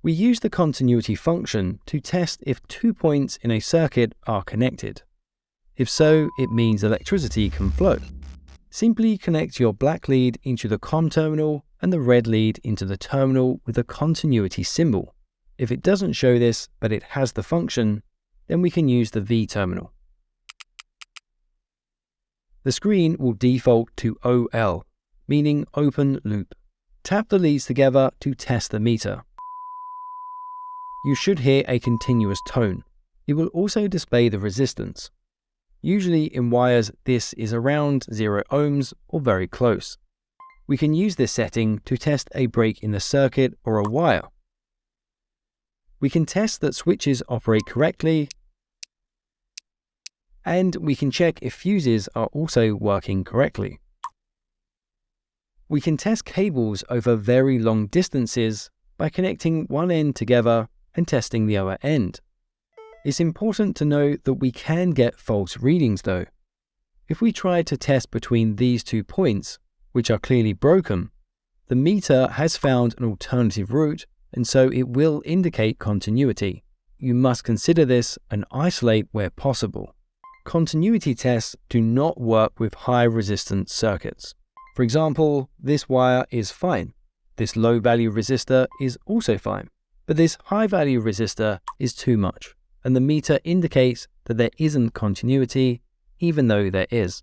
We use the continuity function to test if 2 points in a circuit are connected. If so, it means electricity can flow. Simply connect your black lead into the COM terminal and the red lead into the terminal with a continuity symbol. If it doesn't show this, but it has the function, then we can use the V terminal. The screen will default to OL, meaning open loop. Tap the leads together to test the meter. You should hear a continuous tone. It will also display the resistance. Usually in wires, this is around 0 ohms or very close. We can use this setting to test a break in the circuit or a wire. We can test that switches operate correctly, and we can check if fuses are also working correctly. We can test cables over very long distances by connecting one end together and testing the other end. It's important to know that we can get false readings though. If we try to test between these 2 points, which are clearly broken, the meter has found an alternative route, and so it will indicate continuity. You must consider this and isolate where possible. Continuity tests do not work with high resistance circuits. For example, this wire is fine. This low value resistor is also fine. But this high value resistor is too much, and the meter indicates that there isn't continuity, even though there is.